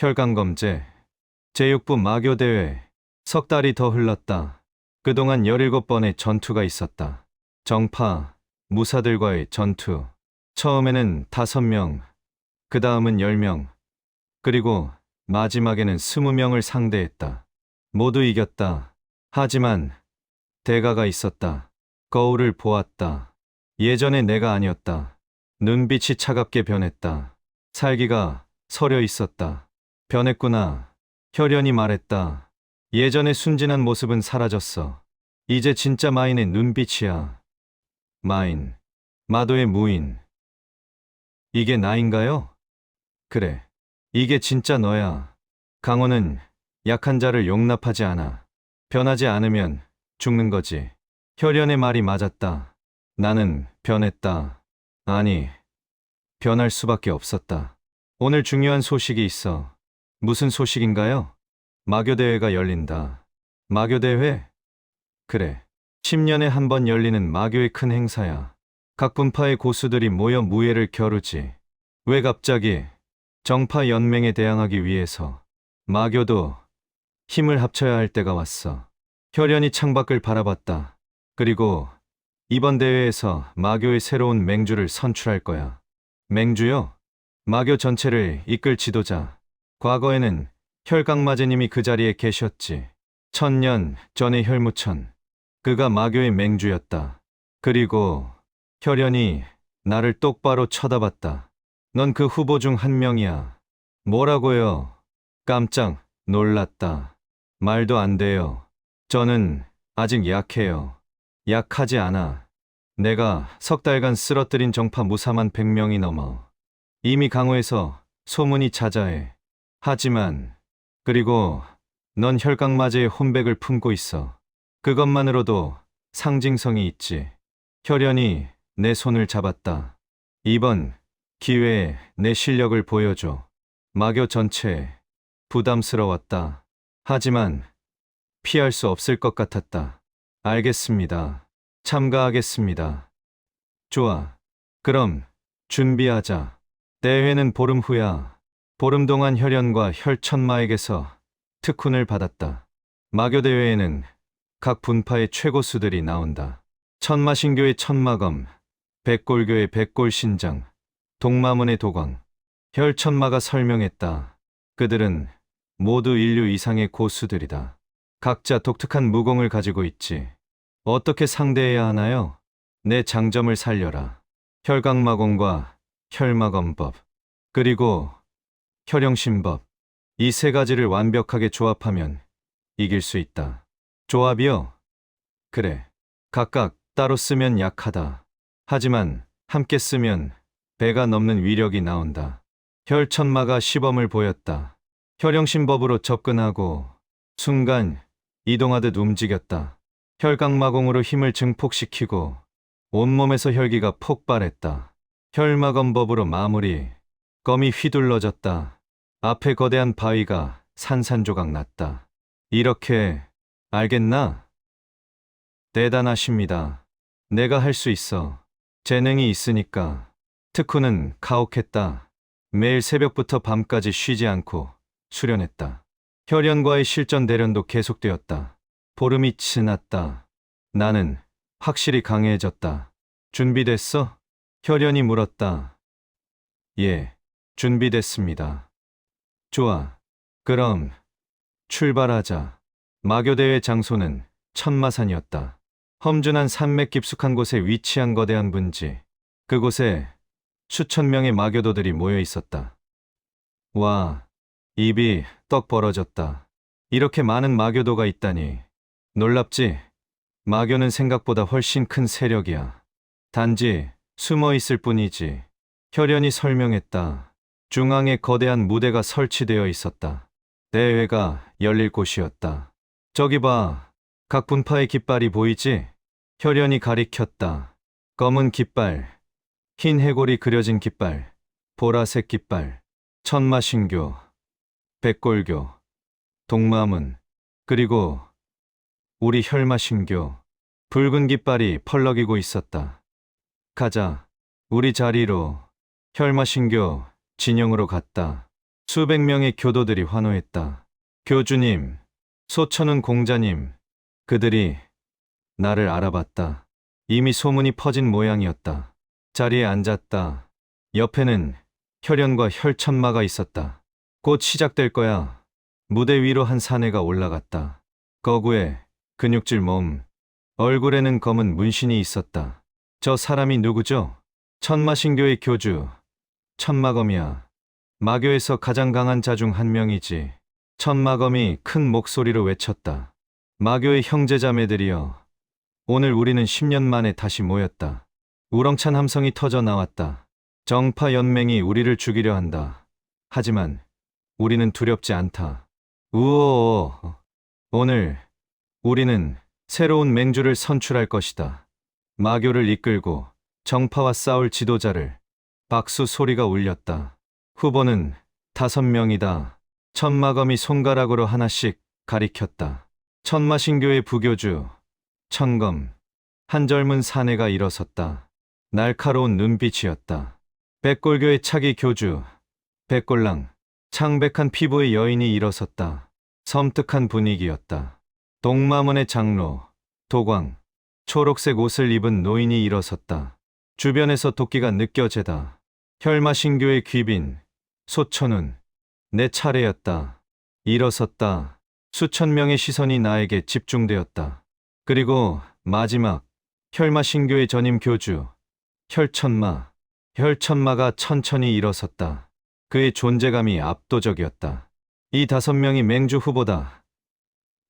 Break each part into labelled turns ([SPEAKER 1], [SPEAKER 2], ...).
[SPEAKER 1] 혈강검제, 제6부 마교대회, 석 달이 더 흘렀다. 그동안 17번의 전투가 있었다. 정파, 무사들과의 전투. 처음에는 5명, 그 다음은 10명, 그리고 마지막에는 20명을 상대했다. 모두 이겼다. 하지만 대가가 있었다. 거울을 보았다. 예전의 내가 아니었다. 눈빛이 차갑게 변했다. 살기가 서려 있었다. 변했구나. 혈연이 말했다. 예전의 순진한 모습은 사라졌어. 이제 진짜 마인의 눈빛이야. 마인. 마도의 무인. 이게 나인가요? 그래. 이게 진짜 너야. 강호는 약한 자를 용납하지 않아. 변하지 않으면 죽는 거지. 혈연의 말이 맞았다. 나는 변했다. 아니, 변할 수밖에 없었다. 오늘 중요한 소식이 있어. 무슨 소식인가요? 마교대회가 열린다. 마교대회? 그래. 10년에 한 번 열리는 마교의 큰 행사야. 각 분파의 고수들이 모여 무예를 겨루지. 왜 갑자기? 정파 연맹에 대항하기 위해서. 마교도 힘을 합쳐야 할 때가 왔어. 혈연이 창밖을 바라봤다. 그리고 이번 대회에서 마교의 새로운 맹주를 선출할 거야. 맹주요? 마교 전체를 이끌 지도자. 과거에는 혈강마제님이 그 자리에 계셨지. 1000년 전의 혈무천. 그가 마교의 맹주였다. 그리고 혈연이 나를 똑바로 쳐다봤다. 넌 그 후보 중 한 명이야. 뭐라고요? 깜짝 놀랐다. 말도 안 돼요. 저는 아직 약해요. 약하지 않아. 내가 석 달간 쓰러뜨린 정파 무사만 100명이 넘어. 이미 강호에서 소문이 자자해. 하지만 그리고 넌 혈강마제의 혼백을 품고 있어. 그것만으로도 상징성이 있지. 혈연이 내 손을 잡았다. 이번 기회에 내 실력을 보여줘. 마교 전체에 부담스러웠다. 하지만 피할 수 없을 것 같았다. 알겠습니다. 참가하겠습니다. 좋아. 그럼 준비하자. 대회는 보름 후야. 보름 동안 혈연과 혈천마에게서 특훈을 받았다. 마교대회에는 각 분파의 최고수들이 나온다. 천마신교의 천마검, 백골교의 백골신장, 동마문의 도광, 혈천마가 설명했다. 그들은 모두 인류 이상의 고수들이다. 각자 독특한 무공을 가지고 있지. 어떻게 상대해야 하나요? 내 장점을 살려라. 혈강마공과 혈마검법, 그리고 혈영신법. 이 세 가지를 완벽하게 조합하면 이길 수 있다. 조합이요? 그래. 각각 따로 쓰면 약하다. 하지만 함께 쓰면 배가 넘는 위력이 나온다. 혈천마가 시범을 보였다. 혈영신법으로 접근하고 순간 이동하듯 움직였다. 혈강마공으로 힘을 증폭시키고 온몸에서 혈기가 폭발했다. 혈마검법으로 마무리. 검이 휘둘러졌다. 앞에 거대한 바위가 산산조각 났다. 이렇게 알겠나? 대단하십니다. 내가 할 수 있어. 재능이 있으니까. 특훈은 가혹했다. 매일 새벽부터 밤까지 쉬지 않고 수련했다. 혈연과의 실전 대련도 계속되었다. 보름이 지났다. 나는 확실히 강해졌다. 준비됐어? 혈연이 물었다. 예, 준비됐습니다. 좋아. 그럼 출발하자. 마교대회 장소는 천마산이었다. 험준한 산맥 깊숙한 곳에 위치한 거대한 분지. 그곳에 수천 명의 마교도들이 모여 있었다. 와, 입이 떡 벌어졌다. 이렇게 많은 마교도가 있다니. 놀랍지? 마교는 생각보다 훨씬 큰 세력이야. 단지 숨어 있을 뿐이지. 혈연이 설명했다. 중앙에 거대한 무대가 설치되어 있었다. 대회가 열릴 곳이었다. 저기 봐. 각 분파의 깃발이 보이지? 혈연이 가리켰다. 검은 깃발, 흰 해골이 그려진 깃발, 보라색 깃발, 천마신교, 백골교, 동마문, 그리고 우리 혈마신교. 붉은 깃발이 펄럭이고 있었다. 가자. 우리 자리로. 혈마신교 진영으로 갔다. 수백 명의 교도들이 환호했다. 교주님, 소천은 공자님, 그들이 나를 알아봤다. 이미 소문이 퍼진 모양이었다. 자리에 앉았다. 옆에는 혈연과 혈천마가 있었다. 곧 시작될 거야. 무대 위로 한 사내가 올라갔다. 거구에 근육질 몸, 얼굴에는 검은 문신이 있었다. 저 사람이 누구죠? 천마신교의 교주, 천마검이야. 마교에서 가장 강한 자 중 한 명이지. 천마검이 큰 목소리로 외쳤다. 마교의 형제자매들이여, 오늘 우리는 10년 만에 다시 모였다. 우렁찬 함성이 터져 나왔다. 정파 연맹이 우리를 죽이려 한다. 하지만 우리는 두렵지 않다. 우오, 오늘 우리는 새로운 맹주를 선출할 것이다. 마교를 이끌고 정파와 싸울 지도자를. 박수 소리가 울렸다. 후보는 5명이다. 천마검이 손가락으로 하나씩 가리켰다. 천마신교의 부교주, 천검. 한 젊은 사내가 일어섰다. 날카로운 눈빛이었다. 백골교의 차기 교주, 백골랑. 창백한 피부의 여인이 일어섰다. 섬뜩한 분위기였다. 동마문의 장로, 도광. 초록색 옷을 입은 노인이 일어섰다. 주변에서 도끼가 느껴지다. 혈마신교의 귀빈, 소천운. 내 차례였다. 일어섰다. 수천 명의 시선이 나에게 집중되었다. 그리고 마지막, 혈마신교의 전임 교주, 혈천마. 혈천마가 천천히 일어섰다. 그의 존재감이 압도적이었다. 이 5명이 맹주 후보다.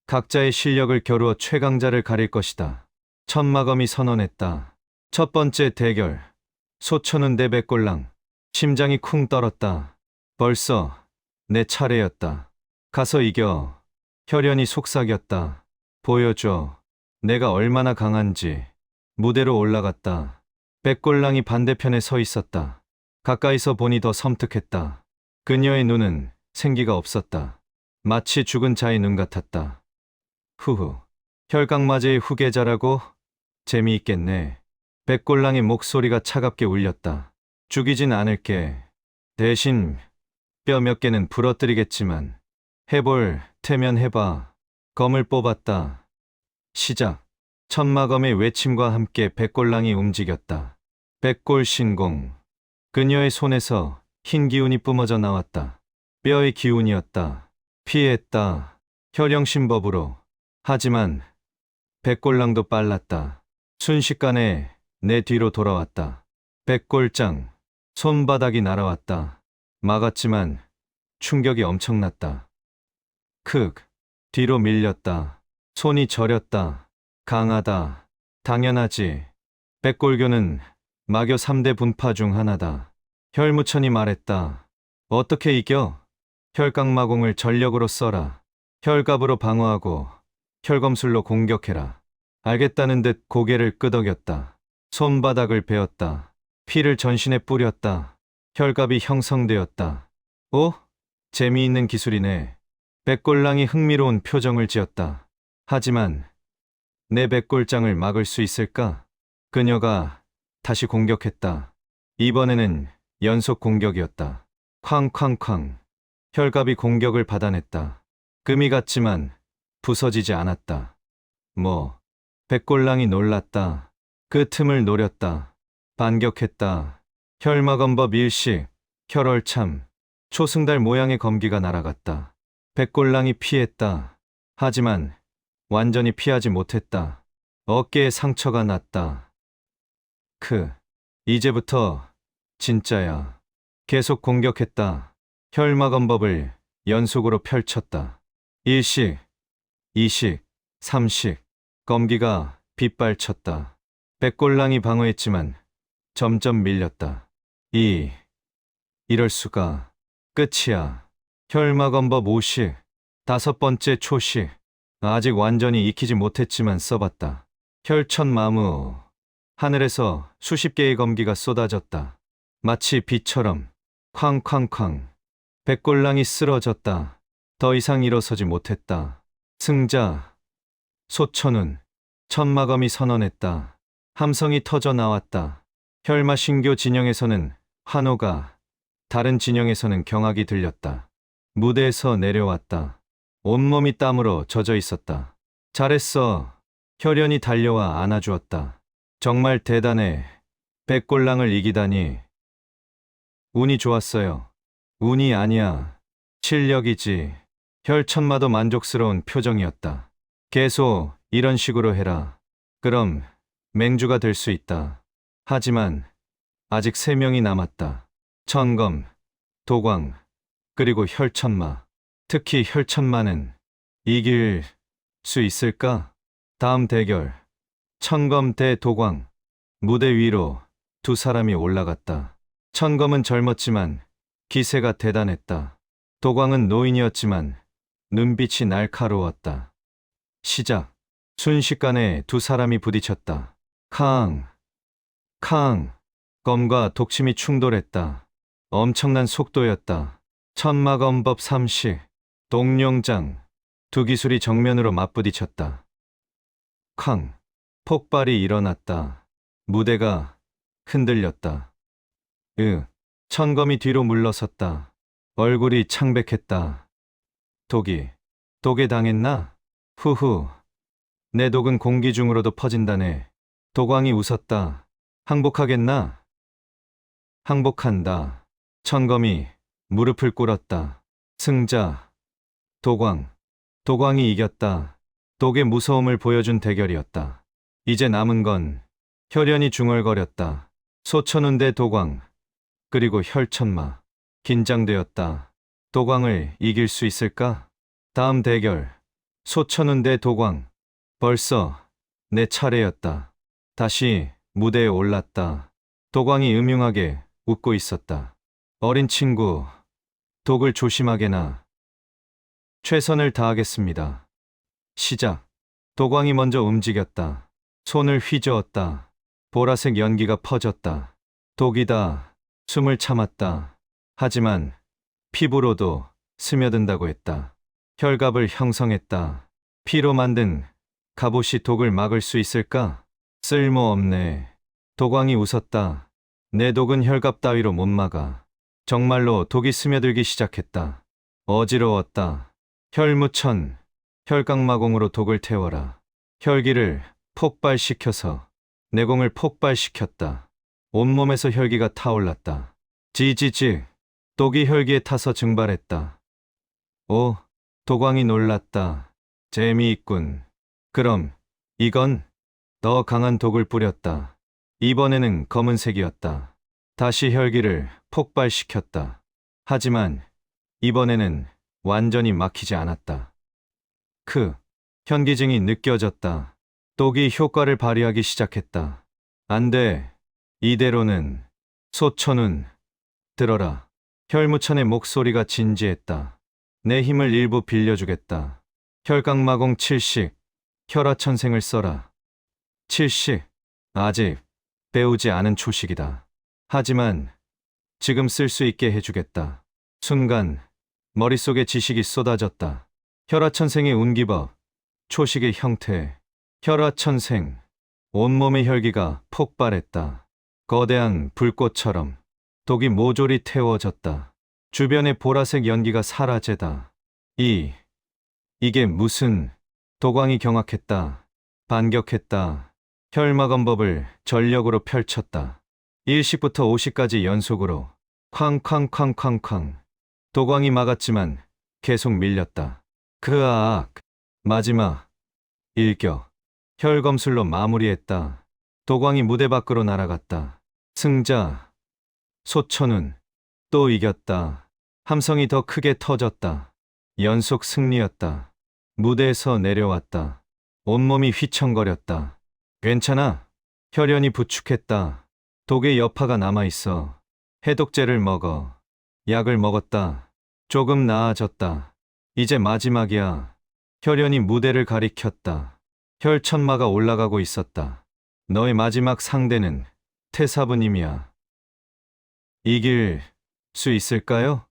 [SPEAKER 1] 각자의 실력을 겨루어 최강자를 가릴 것이다. 천마검이 선언했다. 첫 번째 대결. 소천운 대 백골랑. 심장이 쿵 떨었다. 벌써 내 차례였다. 가서 이겨. 혈연이 속삭였다. 보여줘. 내가 얼마나 강한지. 무대로 올라갔다. 백골랑이 반대편에 서 있었다. 가까이서 보니 더 섬뜩했다. 그녀의 눈은 생기가 없었다. 마치 죽은 자의 눈 같았다. 후후. 혈강마제의 후계자라고? 재미있겠네. 백골랑의 목소리가 차갑게 울렸다. 죽이진 않을게. 대신 뼈 몇 개는 부러뜨리겠지만 해볼 테면 해봐. 검을 뽑았다. 시작. 천마검의 외침과 함께 백골랑이 움직였다. 백골신공. 그녀의 손에서 흰 기운이 뿜어져 나왔다. 뼈의 기운이었다. 피했다. 혈영신법으로. 하지만 백골랑도 빨랐다. 순식간에 내 뒤로 돌아왔다. 백골장. 손바닥이 날아왔다. 막았지만 충격이 엄청났다. 크. 뒤로 밀렸다. 손이 저렸다. 강하다. 당연하지. 백골교는 마교 3대 분파 중 하나다. 혈무천이 말했다. 어떻게 이겨? 혈강마공을 전력으로 써라. 혈갑으로 방어하고 혈검술로 공격해라. 알겠다는 듯 고개를 끄덕였다. 손바닥을 베었다. 피를 전신에 뿌렸다. 혈갑이 형성되었다. 오? 재미있는 기술이네. 백골랑이 흥미로운 표정을 지었다. 하지만 내 백골장을 막을 수 있을까? 그녀가 다시 공격했다. 이번에는 연속 공격이었다. 쾅쾅쾅. 혈갑이 공격을 받아냈다. 금이 갔지만 부서지지 않았다. 백골랑이 놀랐다. 그 틈을 노렸다. 반격했다. 혈마검법 일식, 혈얼참. 초승달 모양의 검기가 날아갔다. 백골랑이 피했다. 하지만 완전히 피하지 못했다. 어깨에 상처가 났다. 이제부터 진짜야. 계속 공격했다. 혈마검법을 연속으로 펼쳤다. 1식, 2식, 3식. 검기가 빗발쳤다. 백골랑이 방어했지만 점점 밀렸다. 이럴 수가. 끝이야. 혈마검법 5식, 5번째 초식. 아직 완전히 익히지 못했지만 써봤다. 혈천마무. 하늘에서 수십 개의 검기가 쏟아졌다. 마치 비처럼. 쾅쾅쾅. 백골랑이 쓰러졌다. 더 이상 일어서지 못했다. 승자. 소천운. 천마검이 선언했다. 함성이 터져 나왔다. 혈마신교 진영에서는 환호가, 다른 진영에서는 경악이 들렸다. 무대에서 내려왔다. 온몸이 땀으로 젖어 있었다. 잘했어. 혈연이 달려와 안아주었다. 정말 대단해. 백골랑을 이기다니. 운이 좋았어요. 운이 아니야. 실력이지. 혈천마도 만족스러운 표정이었다. 계속 이런 식으로 해라. 그럼 맹주가 될 수 있다. 하지만 아직 3명이 남았다. 천검, 도광, 그리고 혈천마. 특히 혈천마는 이길 수 있을까? 다음 대결. 천검 대 도광. 무대 위로 2사람이 올라갔다. 천검은 젊었지만 기세가 대단했다. 도광은 노인이었지만 눈빛이 날카로웠다. 시작. 순식간에 2사람이 부딪혔다. 캉, 캉. 검과 독침이 충돌했다. 엄청난 속도였다. 천마검법 30, 동룡장. 2기술이 정면으로 맞부딪혔다. 쾅. 폭발이 일어났다. 무대가 흔들렸다. 천검이 뒤로 물러섰다. 얼굴이 창백했다. 독에 당했나? 후후. 내 독은 공기 중으로도 퍼진다네. 도광이 웃었다. 항복하겠나? 항복한다. 천검이 무릎을 꿇었다. 승자. 도광. 도광이 이겼다. 독의 무서움을 보여준 대결이었다. 이제 남은 건 혈연이 중얼거렸다. 소천운 대 도광. 그리고 혈천마. 긴장되었다. 도광을 이길 수 있을까? 다음 대결. 소천운 대 도광. 벌써 내 차례였다. 다시 무대에 올랐다. 도광이 음흉하게 웃고 있었다. 어린 친구, 독을 조심하게나. 최선을 다하겠습니다. 시작. 도광이 먼저 움직였다. 손을 휘저었다. 보라색 연기가 퍼졌다. 독이다. 숨을 참았다. 하지만 피부로도 스며든다고 했다. 혈갑을 형성했다. 피로 만든 갑옷이 독을 막을 수 있을까? 쓸모없네. 도광이 웃었다. 내 독은 혈갑 따위로 못 막아. 정말로 독이 스며들기 시작했다. 어지러웠다. 혈무천, 혈각마공으로 독을 태워라. 혈기를 폭발시켜서 내공을 폭발시켰다. 온몸에서 혈기가 타올랐다. 지지직. 독이 혈기에 타서 증발했다. 오, 도광이 놀랐다. 재미있군. 그럼 이건 더 강한 독을 뿌렸다. 이번에는 검은색이었다. 다시 혈기를 폭발시켰다. 하지만 이번에는 완전히 막히지 않았다. 현기증이 느껴졌다. 독이 효과를 발휘하기 시작했다. 안 돼. 이대로는. 소천운. 들어라. 혈무천의 목소리가 진지했다. 내 힘을 일부 빌려주겠다. 혈각마공 7식. 혈화천생을 써라. 7식. 아직 배우지 않은 초식이다. 하지만 지금 쓸 수 있게 해주겠다. 순간 머릿속에 지식이 쏟아졌다. 혈화천생의 운기법, 초식의 형태, 혈화천생. 온몸의 혈기가 폭발했다. 거대한 불꽃처럼 독이 모조리 태워졌다. 주변의 보라색 연기가 사라지다. 이게 무슨... 도광이 경악했다. 반격했다. 혈마검법을 전력으로 펼쳤다. 1식부터 5식까지 연속으로 쾅쾅쾅쾅쾅. 도광이 막았지만 계속 밀렸다. 마지막 일격. 혈검술로 마무리했다. 도광이 무대 밖으로 날아갔다. 승자 소천운. 또 이겼다. 함성이 더 크게 터졌다. 연속 승리였다. 무대에서 내려왔다. 온몸이 휘청거렸다. 괜찮아. 혈연이 부축했다. 독의 여파가 남아있어. 해독제를 먹어. 약을 먹었다. 조금 나아졌다. 이제 마지막이야. 혈연이 무대를 가리켰다. 혈천마가 올라가고 있었다. 너의 마지막 상대는 태사부님이야. 이길 수 있을까요?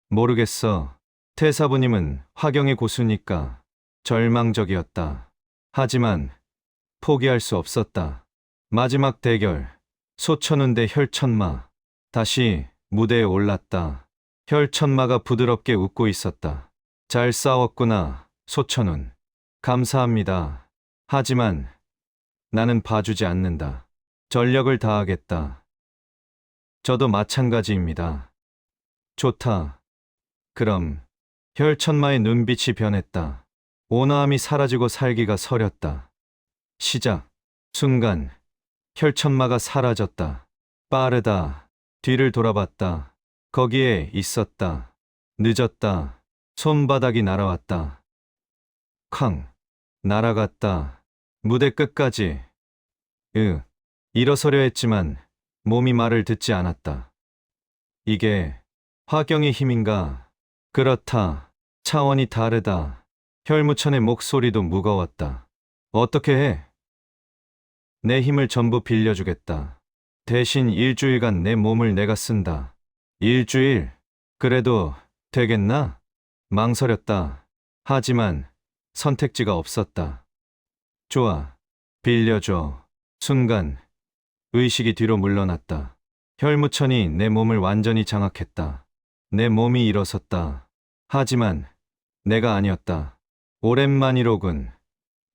[SPEAKER 1] 모르겠어. 태사부님은 화경의 고수니까. 절망적이었다. 하지만 포기할 수 없었다. 마지막 대결. 소천운 대 혈천마. 다시 무대에 올랐다. 혈천마가 부드럽게 웃고 있었다. 잘 싸웠구나, 소천훈. 감사합니다. 하지만 나는 봐주지 않는다. 전력을 다하겠다. 저도 마찬가지입니다. 좋다. 그럼 혈천마의 눈빛이 변했다. 온화함이 사라지고 살기가 서렸다. 시작. 순간 혈천마가 사라졌다. 빠르다. 뒤를 돌아봤다. 거기에 있었다. 늦었다. 손바닥이 날아왔다. 쾅. 날아갔다. 무대 끝까지. 일어서려 했지만 몸이 말을 듣지 않았다. 이게 화경의 힘인가? 그렇다. 차원이 다르다. 혈무천의 목소리도 무거웠다. 어떻게 해? 내 힘을 전부 빌려주겠다. 대신 일주일간 내 몸을 내가 쓴다. 일주일? 그래도 되겠나? 망설였다. 하지만 선택지가 없었다. 좋아. 빌려줘. 순간 의식이 뒤로 물러났다. 혈무천이 내 몸을 완전히 장악했다. 내 몸이 일어섰다. 하지만 내가 아니었다. 오랜만이로군.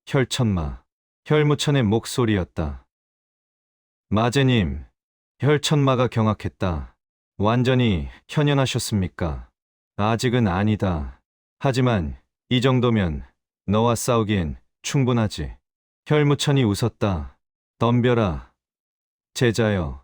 [SPEAKER 1] 혈천마. 혈무천의 목소리였다. 마제님, 혈천마가 경악했다. 완전히 현연하셨습니까? 아직은 아니다. 하지만 이 정도면 너와 싸우기엔 충분하지. 혈무천이 웃었다. 덤벼라. 제자여.